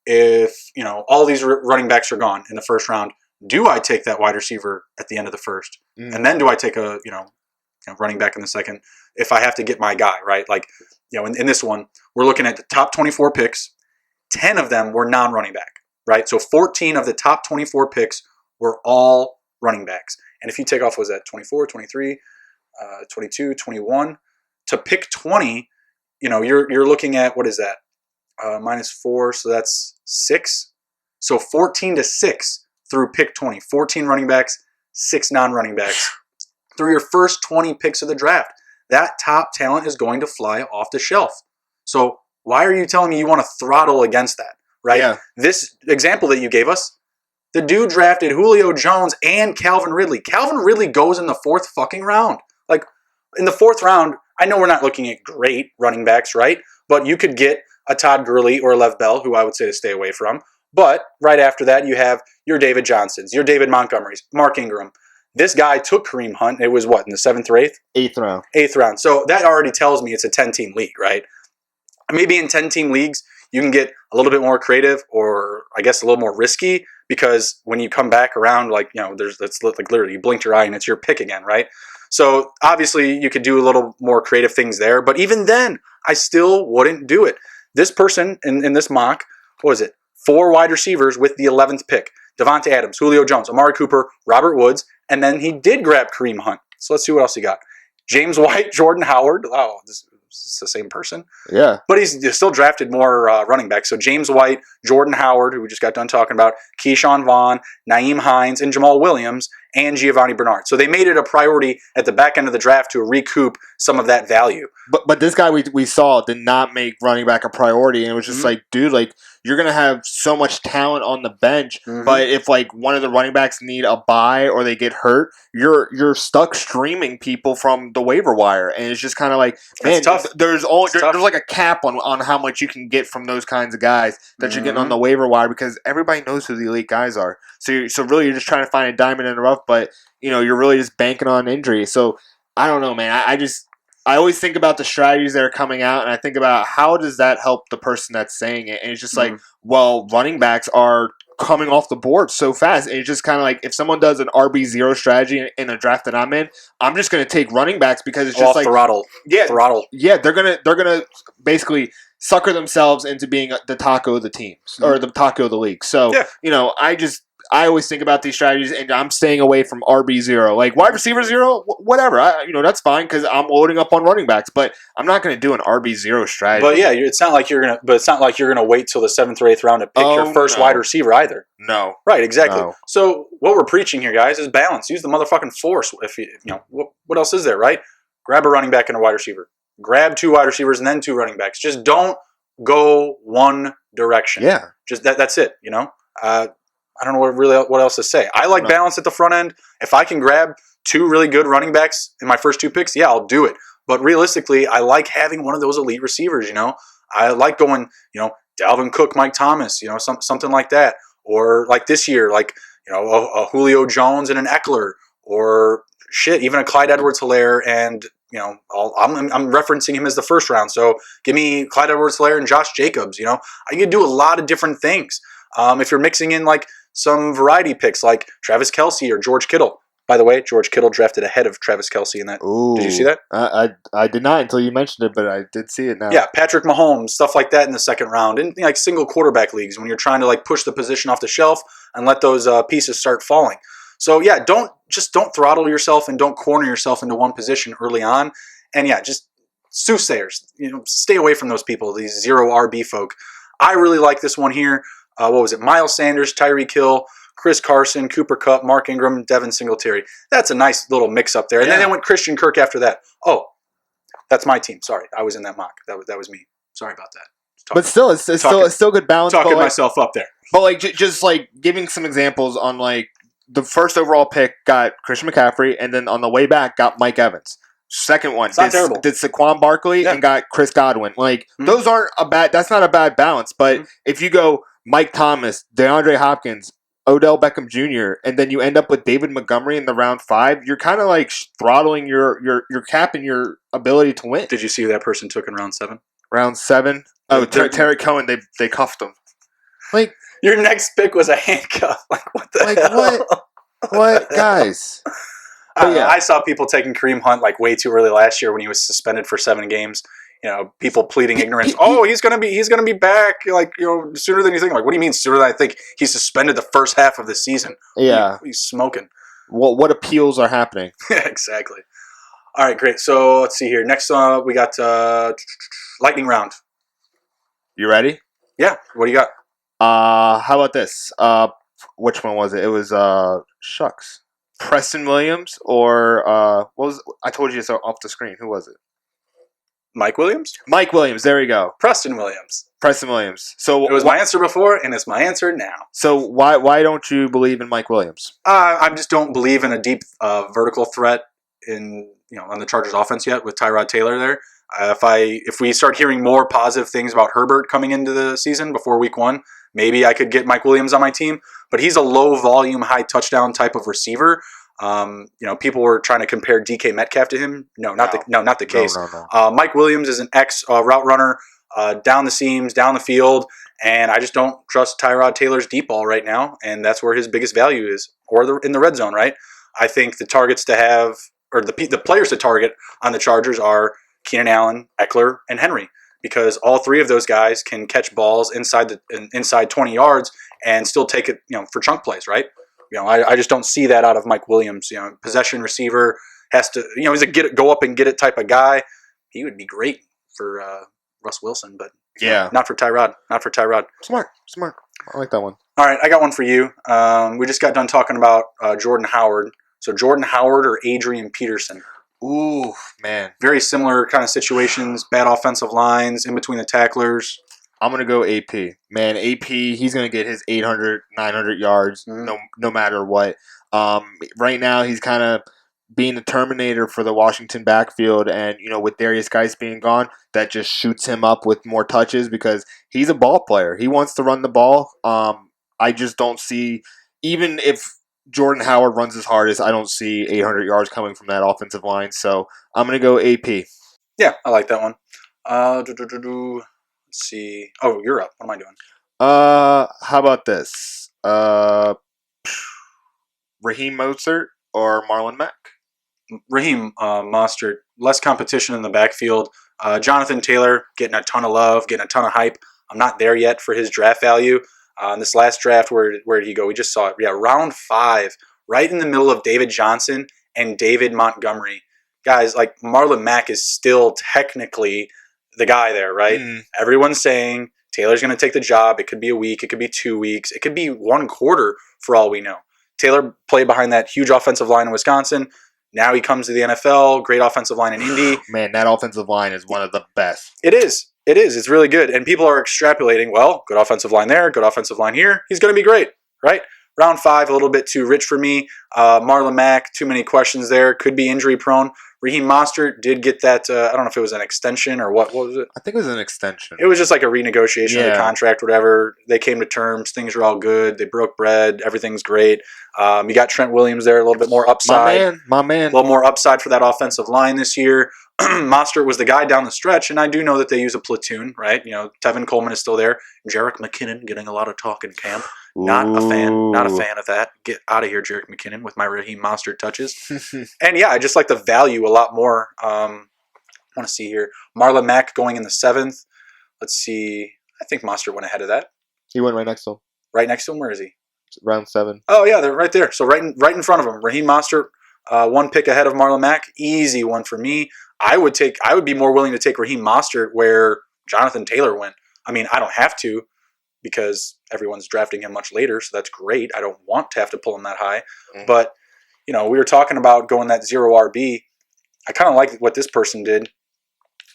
A: if, all these running backs are gone in the first round, do I take that wide receiver at the end of the first? And then do I take a, running back in the second if I have to get my guy, right? Like, in this one, we're looking at the top 24 picks. 10 of them were non-running back, right? So 14 of the top 24 picks were all running backs. And if you take off, was that 24, 23, 22, 21? To pick 20, you're looking at, what is that? -4, so that's 6. So 14 to 6 through pick 20. 14 running backs, 6 non-running backs. Through your first 20 picks of the draft. That top talent is going to fly off the shelf. So why are you telling me you want to throttle against that, right?
B: Yeah.
A: This example that you gave us, the dude drafted Julio Jones and Calvin Ridley. Calvin Ridley goes in the 4th fucking round. Like, in the 4th round, I know we're not looking at great running backs, right? But you could get a Todd Gurley or a Lev Bell, who I would say to stay away from. But right after that, you have your David Johnsons, your David Montgomerys, Mark Ingram. This guy took Kareem Hunt. It was what, in the 7th or 8th?
B: 8th round.
A: 8th round. So that already tells me it's a 10-team league, right? Maybe in 10-team leagues, you can get a little bit more creative, or I guess a little more risky, because when you come back around, like, it's like literally you blinked your eye and it's your pick again, right? So obviously you could do a little more creative things there, but even then, I still wouldn't do it. This person in this mock, what was it? 4 wide receivers with the 11th pick. Devontae Adams, Julio Jones, Amari Cooper, Robert Woods, and then he did grab Kareem Hunt. So let's see what else he got. James White, Jordan Howard. Oh, this is the same person.
B: Yeah.
A: But he's still drafted more running backs. So James White, Jordan Howard, who we just got done talking about, Keyshawn Vaughn, Naeem Hines, and Jamal Williams, and Giovanni Bernard. So they made it a priority at the back end of the draft to recoup some of that value.
B: But this guy we saw did not make running back a priority, and it was just like, dude, like, you're going to have so much talent on the bench, but if, like, one of the running backs need a bye or they get hurt, you're stuck streaming people from the waiver wire, and it's just kind of like, man, there's like a cap on how much you can get from those kinds of guys that you're getting on the waiver wire, because everybody knows who the elite guys are. So really you're just trying to find a diamond in the rough, but, you're really just banking on injury. So I don't know, man. I always think about the strategies that are coming out, and I think about how does that help the person that's saying it. And it's just like, well, running backs are coming off the board so fast. And it's just kind of like, if someone does an RB0 strategy in a draft that I'm in, I'm just going to take running backs, because it's just
A: throttle.
B: Yeah, they're gonna basically sucker themselves into being the taco of the teams or the taco of the league. So I always think about these strategies, and I'm staying away from RB0. Like, wide receiver 0, whatever. That's fine, because I'm loading up on running backs, but I'm not going to do an RB0 strategy.
A: But yeah, it's not like you're gonna wait till the 7th or 8th round to pick your first wide receiver either.
B: No.
A: Right, exactly.
B: No.
A: So what we're preaching here, guys, is balance. Use the motherfucking force. If what else is there, right? Grab a running back and a wide receiver. Grab 2 wide receivers and then 2 running backs. Just don't go one direction.
B: Yeah.
A: Just that's it. I don't know what else to say. I like balance at the front end. If I can grab 2 really good running backs in my first 2 picks, yeah, I'll do it. But realistically, I like having one of those elite receivers. I like going, Dalvin Cook, Mike Thomas, something like that. Or like this year, like, a Julio Jones and an Eckler, or shit, even a Clyde Edwards-Helaire, and I'm referencing him as the first round. So give me Clyde Edwards-Helaire and Josh Jacobs. I can do a lot of different things. If you're mixing in like some variety picks like Travis Kelce or George Kittle. By the way, George Kittle drafted ahead of Travis Kelce in that.
B: Ooh,
A: did you see that?
B: I did not until you mentioned it, but I did see it now.
A: Yeah, Patrick Mahomes, stuff like that in the 2nd round. In like single quarterback leagues, when you're trying to like push the position off the shelf and let those pieces start falling. So yeah, don't throttle yourself and don't corner yourself into one position early on. And yeah, just soothsayers. Stay away from those people, these 0 RB folk. I really like this one here. What was it? Miles Sanders, Tyreek Hill, Chris Carson, Cooper Kupp, Mark Ingram, Devin Singletary. That's a nice little mix up there. And then they went Christian Kirk after that. Oh, that's my team. Sorry, I was in that mock. That was me. Sorry about that.
B: But still, it's still good balance.
A: Talking myself up there.
B: But like just like giving some examples on like the first overall pick got Christian McCaffrey, and then on the way back got Mike Evans. Second one did Saquon Barkley and got Chris Godwin. Like those aren't that's not a bad balance. But if you go Mike Thomas, DeAndre Hopkins, Odell Beckham Jr., and then you end up with David Montgomery in the round 5, you're kind of like throttling your cap and your ability to win.
A: Did you see who that person took in round 7?
B: Round 7? Oh, Terry Cohen, they cuffed him. Like,
A: your next pick was a handcuff. Like, what the hell?
B: What? Guys.
A: I saw people taking Kareem Hunt like way too early last year when he was suspended for 7 games. People pleading ignorance. He's gonna be back like sooner than you think. Like, what do you mean sooner than I think? He's suspended the first half of the season.
B: Yeah,
A: he's smoking.
B: What appeals are happening?
A: Yeah, exactly. All right, great. So let's see here. Next, we got lightning round.
B: You ready?
A: Yeah. What do you got?
B: How about this? Which one was it? It was shucks. Preston Williams or what was I told you it's off the screen. Who was it?
A: Mike Williams?
B: Mike Williams, there you go.
A: Preston Williams.
B: So
A: it was my answer before, and it's my answer now.
B: So why don't you believe in Mike Williams?
A: I just don't believe in a deep vertical threat on the Chargers offense yet with Tyrod Taylor there. If we start hearing more positive things about Herbert coming into the season before week 1, maybe I could get Mike Williams on my team. But he's a low volume, high touchdown type of receiver. People were trying to compare DK Metcalf to him. No, not the case.
B: No.
A: Mike Williams is an ex route runner, down the seams, down the field, and I just don't trust Tyrod Taylor's deep ball right now, and that's where his biggest value is, or in the red zone, right? I think the targets to have, or the players to target on the Chargers are Keenan Allen, Eckler, and Henry, because all three of those guys can catch balls inside 20 yards and still take it, for chunk plays, right? I just don't see that out of Mike Williams. Possession receiver has to, he's a go up and get it type of guy. He would be great for Russ Wilson, but not for Tyrod. Not for Tyrod.
B: Smart. I like that one.
A: All right, I got one for you. We just got done talking about Jordan Howard. So Jordan Howard or Adrian Peterson?
B: Ooh, man.
A: Very similar kind of situations. Bad offensive lines, in between the tacklers.
B: I'm going to go AP. Man, AP, he's going to get his 800, 900 yards no matter what. Right now, he's kind of being the Terminator for the Washington backfield. And, with Darius Geis being gone, that just shoots him up with more touches because he's a ball player. He wants to run the ball. I just don't see, even if Jordan Howard runs his hardest, I don't see 800 yards coming from that offensive line. So I'm going to go AP.
A: Yeah, I like that one. Let's see. Oh, you're up. What am I doing?
B: How about this? Raheem Mostert or Marlon Mack?
A: Raheem Mostert. Less competition in the backfield. Jonathan Taylor getting a ton of love, getting a ton of hype. I'm not there yet for his draft value. In this last draft, where did he go? We just saw it. Yeah, round 5, right in the middle of David Johnson and David Montgomery. Guys, like Marlon Mack is still technically the guy there, right? Everyone's saying Taylor's going to take the job. It could be a week. It could be 2 weeks. It could be 1 quarter for all we know. Taylor played behind that huge offensive line in Wisconsin. Now he comes to the NFL. Great offensive line in Indy.
B: Man, that offensive line is one of the best.
A: It is. It's really good. And people are extrapolating, well, good offensive line there, good offensive line here. He's going to be great, right? Round 5, a little bit too rich for me. Marlon Mack, too many questions there. Could be injury prone. Raheem Mostert did get that, I don't know if it was an extension or what was it?
B: I think it was an extension.
A: It was just like a renegotiation of the contract, whatever. They came to terms. Things are all good. They broke bread. Everything's great. You got Trent Williams there, a little bit more upside.
B: My man.
A: A little more upside for that offensive line this year. Mostert was the guy down the stretch, and I do know that they use a platoon, right? Tevin Coleman is still there. Jarek McKinnon getting a lot of talk in camp. Not a fan of that. Get out of here, Jarek McKinnon, with my Raheem Mostert touches. And yeah, I just like the value a lot more. I want to see here. Marlon Mack going in the 7th. Let's see. I think Mostert went ahead of that.
B: He went right next to him.
A: Right next to him? Where is he?
B: Round 7.
A: Oh, yeah, they're right there. So right in front of him. Raheem Mostert, 1 pick ahead of Marlon Mack. Easy one for me. I would be more willing to take Raheem Mostert where Jonathan Taylor went. I mean, I don't have to because everyone's drafting him much later, so that's great. I don't want to have to pull him that high. But, we were talking about going that 0 RB. I kind of like what this person did.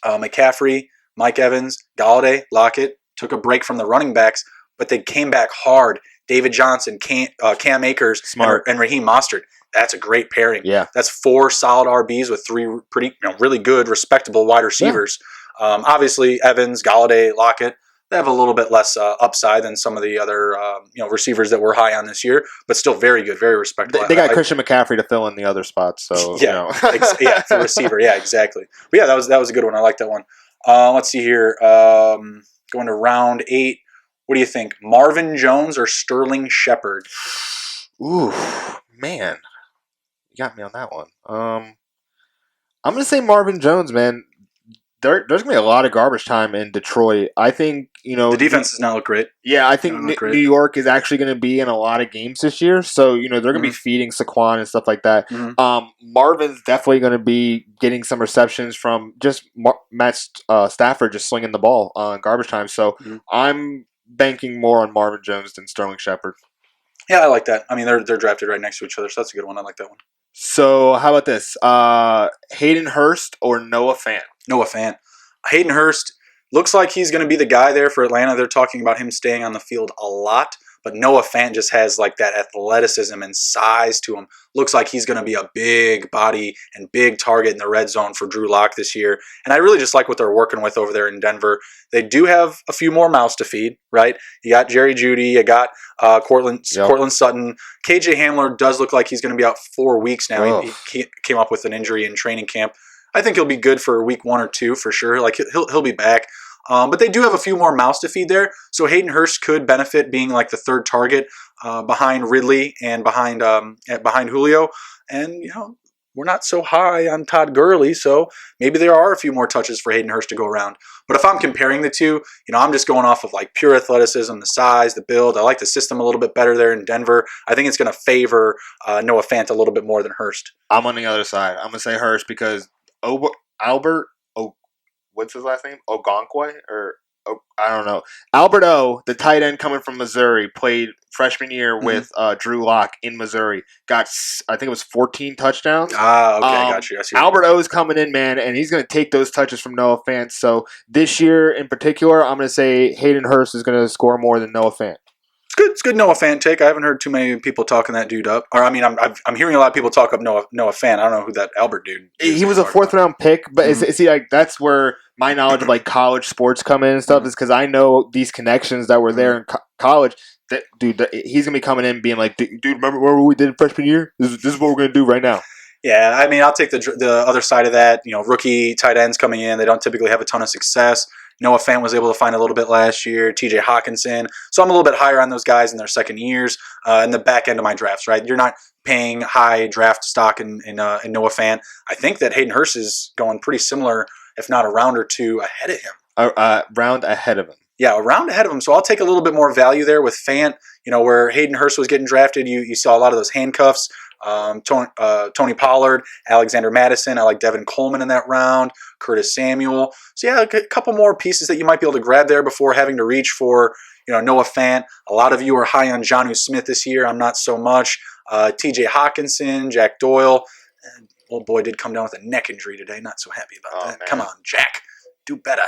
A: McCaffrey, Mike Evans, Galladay, Lockett took a break from the running backs, but they came back hard. David Johnson, Cam Akers, and Raheem Mostert. That's a great pairing.
B: Yeah.
A: That's 4 solid RBs with 3 pretty, really good, respectable wide receivers. Yeah. Obviously, Evans, Galladay, Lockett, they have a little bit less upside than some of the other receivers that we're high on this year, but still very good, very respectable.
B: They got Christian McCaffrey to fill in the other spots, so
A: yeah, for receiver, yeah, exactly. But yeah, that was a good one. I like that one. Let's see here, going to round 8. What do you think, Marvin Jones or Sterling Shepard?
B: Ooh, man, you got me on that one. I'm gonna say Marvin Jones, man. There's going to be a lot of garbage time in Detroit. I think,
A: the defense does not look great.
B: Yeah, I think New York is actually going to be in a lot of games this year. So, they're going to be feeding Saquon and stuff like that. Marvin's definitely going to be getting some receptions from just Matt Stafford just slinging the ball on garbage time. So, I'm banking more on Marvin Jones than Sterling Shepard.
A: Yeah, I like that. I mean, they're drafted right next to each other, so that's a good one. I like that one.
B: So, how about this? Hayden Hurst or Noah Fant?
A: Noah Fant. Hayden Hurst looks like he's going to be the guy there for Atlanta. They're talking about him staying on the field a lot, but Noah Fant just has like that athleticism and size to him. Looks like he's going to be a big body and big target in the red zone for Drew Lock this year. And I really just like what they're working with over there in Denver. They do have a few more mouths to feed, right? You got Jerry Jeudy, you got Cortland Sutton. KJ Hamler does look like he's going to be out 4 weeks now. He came up with an injury in training camp. I think he'll be good for week 1 or 2 for sure. Like he'll be back. But they do have a few more mouths to feed there. So Hayden Hurst could benefit being like the third target behind Ridley and behind Julio. And, we're not so high on Todd Gurley, so maybe there are a few more touches for Hayden Hurst to go around. But if I'm comparing the two, I'm just going off of like pure athleticism, the size, the build. I like the system a little bit better there in Denver. I think it's going to favor Noah Fant a little bit more than Hurst.
B: I'm on the other side. I'm going to say Hurst because what's his last name? Ogonkwe? I don't know. Albert O, the tight end coming from Missouri, played freshman year with Drew Lock in Missouri. Got, I think it was 14 touchdowns.
A: Okay, I got you.
B: Albert O is coming in, man, and he's going to take those touches from Noah Fant. So this year in particular, I'm going to say Hayden Hurst is going to score more than Noah Fant.
A: It's good Noah Fant take. I haven't heard too many people talking that dude up. Or I'm hearing a lot of people talk up Noah Fant. I don't know who that Albert dude is.
B: He was a 4th round pick, but see, like that's where my knowledge of like college sports come in and stuff is because I know these connections that were there in college. That dude, he's gonna be coming in being like, dude, remember what we did in freshman year? This is what we're gonna do right now.
A: Yeah, I'll take the other side of that. Rookie tight ends coming in, they don't typically have a ton of success. Noah Fant was able to find a little bit last year. TJ Hawkinson. So I'm a little bit higher on those guys in their second years in the back end of my drafts, right? You're not paying high draft stock in Noah Fant. I think that Hayden Hurst is going pretty similar, if not a round or two ahead of him.
B: A round ahead of him.
A: Yeah, a round ahead of him. So I'll take a little bit more value there with Fant. Where Hayden Hurst was getting drafted, you saw a lot of those handcuffs. Tony Pollard, Alexander Madison. I like Devin Coleman in that round. Curtis Samuel. So yeah, a couple more pieces that you might be able to grab there before having to reach for Noah Fant. A lot of you are high on Jonnu Smith this year. I'm not so much. T.J. Hawkinson, Jack Doyle. Old boy did come down with a neck injury today. Not so happy about that. Man. Come on, Jack. Do better.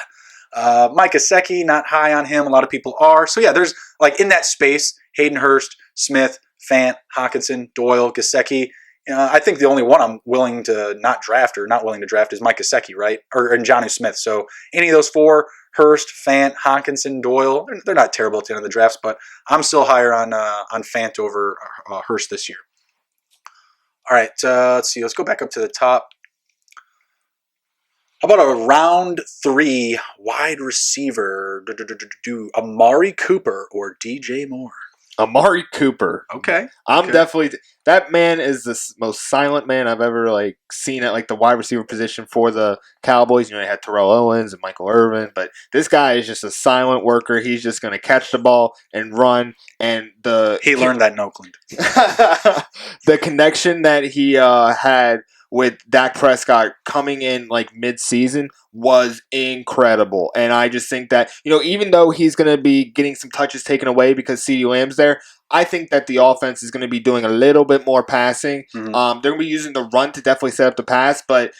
A: Mike Gaseki, not high on him. A lot of people are. So yeah, there's like in that space, Hayden Hurst, Smith, Fant, Hawkinson, Doyle, Gaseki. I think the only one I'm willing to not draft is Mike Gesicki, right? Or Jonnu Smith. So any of those 4, Hurst, Fant, Hawkinson, Doyle, they're not terrible at the end of the drafts, but I'm still higher on Fant over Hurst this year. All right, let's see. Let's go back up to the top. How about a round 3 wide receiver? Amari Cooper or DJ Moore?
B: Amari Cooper.
A: Okay.
B: I'm definitely that man is the most silent man I've ever seen at the wide receiver position for the Cowboys. You had Tyrell Owens and Michael Irvin, but this guy is just a silent worker. He's just going to catch the ball and run. And
A: he learned that in Oakland.
B: The connection that he had with Dak Prescott coming in mid-season was incredible. And I just think that, even though he's going to be getting some touches taken away because CeeDee Lamb's there, I think that the offense is going to be doing a little bit more passing.
A: Mm-hmm.
B: They're going to be using the run to definitely set up the pass, but,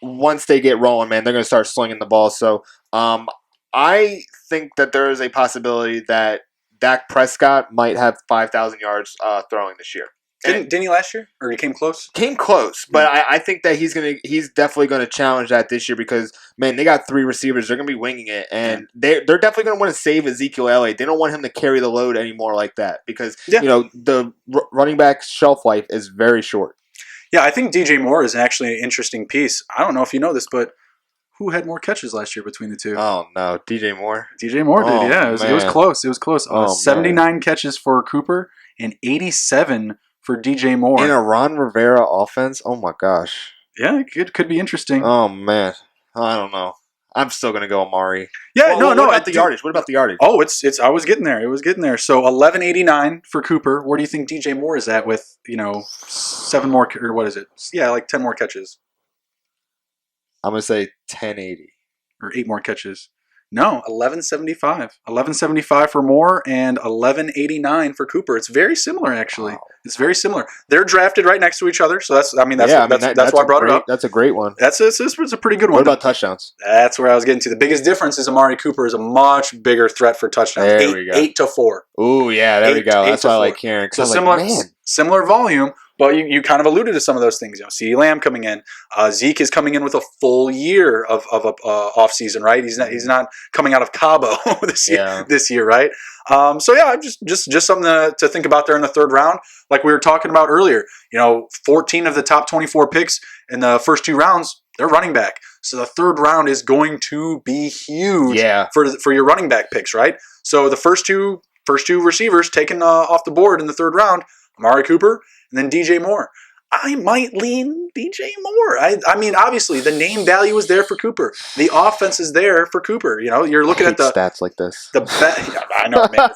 B: once they get rolling, man, they're going to start slinging the ball. So I think that there is a possibility that Dak Prescott might have 5,000 yards throwing this year.
A: Didn't he last year? Or he came close?
B: Came close, but I think that he's definitely gonna challenge that this year because man, they got 3 receivers. They're gonna be winging it, and they're definitely gonna want to save Ezekiel Elliott. They don't want him to carry the load anymore like that because the running back shelf life is very short.
A: Yeah, I think DJ Moore is actually an interesting piece. I don't know if you know this, but who had more catches last year between the two?
B: Oh no, DJ Moore.
A: DJ Moore did. Yeah, it was close. It was close. 79 catches for Cooper and 87. For DJ Moore.
B: In a Ron Rivera offense? Oh, my gosh.
A: Yeah, it could be interesting.
B: Oh, man. I don't know. I'm still going to go Amari.
A: Yeah,
B: no. What about the yardage? What about the yardage?
A: Oh, it's. I was getting there. It was getting there. So 1189 for Cooper. Where do you think DJ Moore is at with, 7 more, or what is it? Yeah, 10 more catches.
B: I'm going to say 1080.
A: Or 8 more catches. No, 1175. 1175 for Moore and 1189 for Cooper. It's very similar, actually.
B: Wow.
A: It's very similar. They're drafted right next to each other, so that's
B: that's
A: why I brought it up.
B: That's a great one.
A: That's a pretty good one.
B: What about touchdowns?
A: That's where I was getting to. The biggest difference is Amari Cooper is a much bigger threat for touchdowns.
B: There we go.
A: 8-4.
B: Ooh, yeah, there we go. That's why I like hearing.
A: So similar volume, but you kind of alluded to some of those things. CeeDee Lamb coming in, Zeke is coming in with a full year of off season, right? He's not coming out of Cabo this year, right? Just something to think about there in the third round, like we were talking about earlier. 14 of the top 24 picks in the first two rounds, they're running back. So the third round is going to be huge for your running back picks, right? So the first two receivers taken off the board in the third round, Amari Cooper and then DJ Moore. I might lean DJ Moore. I mean, obviously, the name value is there for Cooper. The offense is there for Cooper. You're looking at the
B: stats like this.
A: I know, man.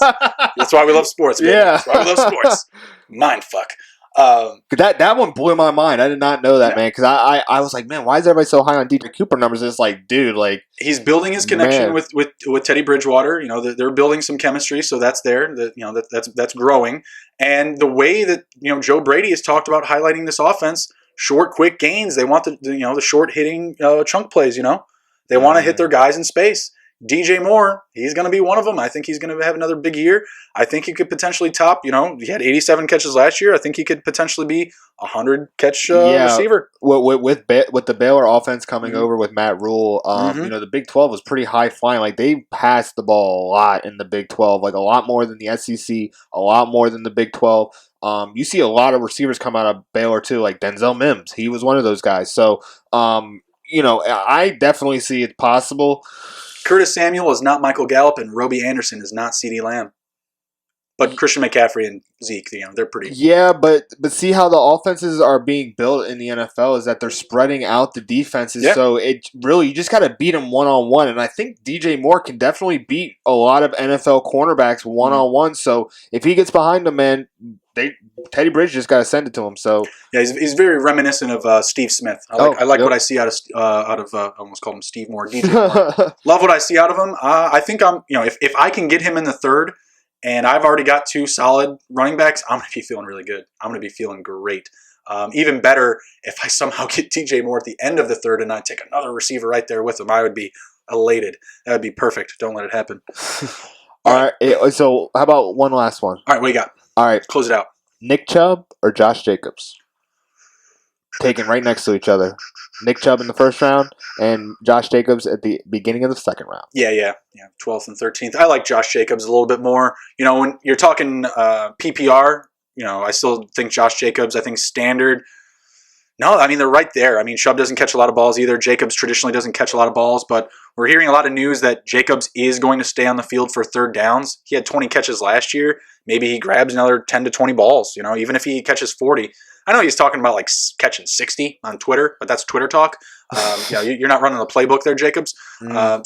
A: That's why we love sports, man. Yeah. That's why we love sports. Mind fuck.
B: That one blew my mind. I did not know that, man. Because I was like, man, why is everybody so high on DJ Cooper numbers? It's like, dude, like
A: he's building his connection with Teddy Bridgewater. They're building some chemistry, so that's there. That's growing. And the way that Joe Brady has talked about highlighting this offense, short, quick gains. They want the short hitting chunk plays. They want to hit their guys in space. DJ Moore, he's going to be one of them. I think he's going to have another big year. I think he could potentially top, he had 87 catches last year. I think he could potentially be a 100-catch receiver.
B: With the Baylor offense coming over with Matt Rule, the Big 12 was pretty high flying. Like, they passed the ball a lot in the Big 12, like a lot more than the SEC, a lot more than the Big 12. You see a lot of receivers come out of Baylor, too, like Denzel Mims. He was one of those guys. So, I definitely see it possible.
A: Curtis Samuel is not Michael Gallup, and Roby Anderson is not CeeDee Lamb. But Christian McCaffrey and Zeke, they're pretty.
B: Yeah, but see how the offenses are being built in the NFL is that they're spreading out the defenses. Yeah. So it really, you just got to beat them one-on-one. And I think DJ Moore can definitely beat a lot of NFL cornerbacks one-on-one. So if he gets behind them, man, Teddy Bridge just got to send it to him. So
A: yeah, he's very reminiscent of Steve Smith. I like what I see out of I almost called him Steve Moore, DJ Moore. Love what I see out of him. I think if I can get him in the third, and I've already got two solid running backs, I'm going to be feeling really good. I'm going to be feeling great. Even better if I somehow get DJ Moore at the end of the third and I take another receiver right there with him. I would be elated. That would be perfect. Don't let it happen.
B: All right. So how about one last one?
A: All right. What do you got?
B: All right.
A: Close it out.
B: Nick Chubb or Josh Jacobs? Taken right next to each other. Nick Chubb in the first round and Josh Jacobs at the beginning of the second round.
A: Yeah. 12th and 13th. I like Josh Jacobs a little bit more. When you're talking PPR, I still think Josh Jacobs, I think standard. No, I mean, they're right there. I mean, Chubb doesn't catch a lot of balls either. Jacobs traditionally doesn't catch a lot of balls, but we're hearing a lot of news that Jacobs is going to stay on the field for third downs. He had 20 catches last year. Maybe he grabs another 10 to 20 balls, even if he catches 40. I know he's talking about like catching 60 on Twitter, but that's Twitter talk. You're not running the playbook there, Jacobs. I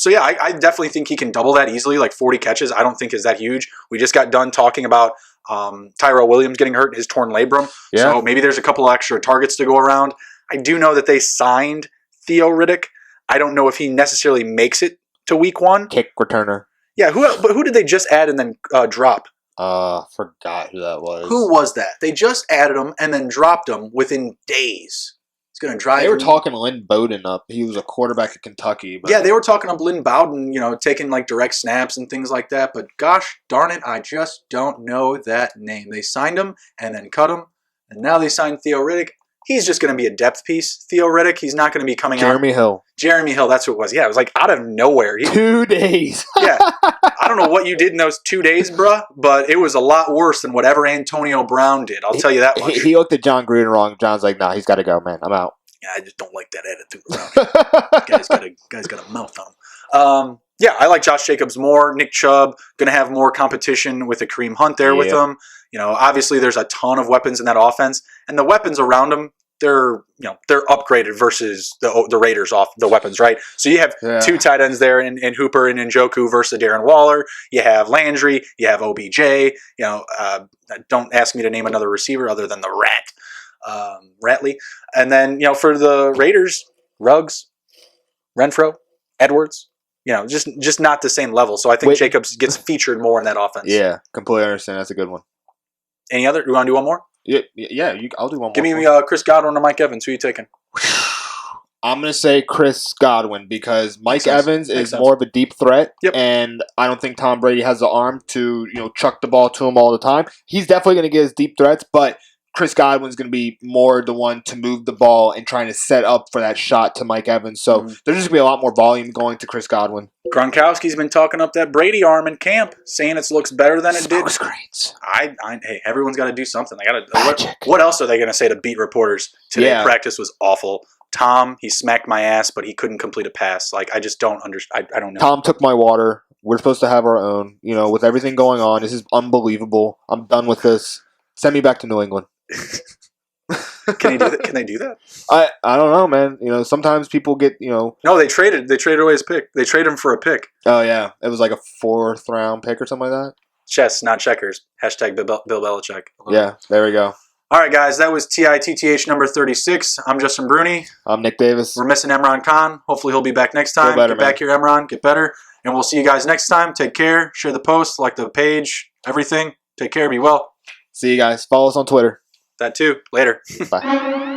A: definitely think he can double that easily. Like 40 catches, I don't think is that huge. We just got done talking about Tyrell Williams getting hurt, his torn labrum. Yeah. So maybe there's a couple extra targets to go around. I do know that they signed Theo Riddick. I don't know if he necessarily makes it to week one.
B: Kick returner.
A: Yeah, who did they just add and then drop?
B: Forgot who that was.
A: Who was that? They just added him and then dropped him within days. It's going to drive.
B: They were talking Lynn Bowden up. He was a quarterback at Kentucky.
A: But... Yeah, they were talking up Lynn Bowden, taking like direct snaps and things like that. But gosh darn it, I just don't know that name. They signed him and then cut him, and now they signed Theo Riddick. He's just going to be a depth piece. Theo Riddick, he's not going to be coming out. Jeremy Hill, that's who it was. Yeah, it was like out of nowhere.
B: 2 days.
A: Yeah. I don't know what you did in those 2 days, bruh, but it was a lot worse than whatever Antonio Brown did. I'll tell you that much.
B: He looked at John Gruden wrong. John's like, nah, he's got to go, man. I'm out.
A: Yeah, I just don't like that attitude around here. Guy's got a mouth on him. I like Josh Jacobs more. Nick Chubb, going to have more competition with a Kareem Hunt there with him. Obviously there's a ton of weapons in that offense, and the weapons around him, they're upgraded versus the Raiders off the weapons, right? So you have two tight ends there in Hooper and Njoku versus Darren Waller. You have Landry. You have OBJ. Don't ask me to name another receiver other than the Ratley. And then for the Raiders, Ruggs, Renfro, Edwards. just not the same level. So I think Jacobs gets featured more in that offense.
B: Yeah, completely understand. That's a good one.
A: Any other? You want to do one more?
B: Yeah. I'll do one more.
A: Give me Chris Godwin or Mike Evans. Who are you taking?
B: I'm going to say Chris Godwin because Mike Evans is more of a deep threat, and I don't think Tom Brady has the arm to chuck the ball to him all the time. He's definitely going to get his deep threats, but Chris Godwin's going to be more the one to move the ball and trying to set up for that shot to Mike Evans. So there's just going to be a lot more volume going to Chris Godwin.
A: Gronkowski's been talking up that Brady arm in camp, saying it looks better than it did.
B: Looks great.
A: Hey, everyone's got to do something. They got to. What else are they going to say to beat reporters? Today practice was awful. Tom, he smacked my ass, but he couldn't complete a pass. Like, I just don't understand. I don't know.
B: Tom took my water. We're supposed to have our own. With everything going on, this is unbelievable. I'm done with this. Send me back to New England.
A: Can he do that? Can they do that?
B: I don't know, man. Sometimes people get
A: No, they traded away his pick. They traded him for a pick.
B: Oh yeah, it was like a 4th round pick or something like that.
A: Chess, not checkers. Hashtag Bill Belichick.
B: Yeah, there we go.
A: All right, guys, that was TITTH number 36. I'm Justin Bruni.
B: I'm Nick Davis.
A: We're missing Emron Khan. Hopefully he'll be back next time. Get back here, Emron. Get better. And we'll see you guys next time. Take care. Share the post, like the page, everything. Take care. Be well.
B: See you guys. Follow us on Twitter.
A: That too. Later.
B: Bye.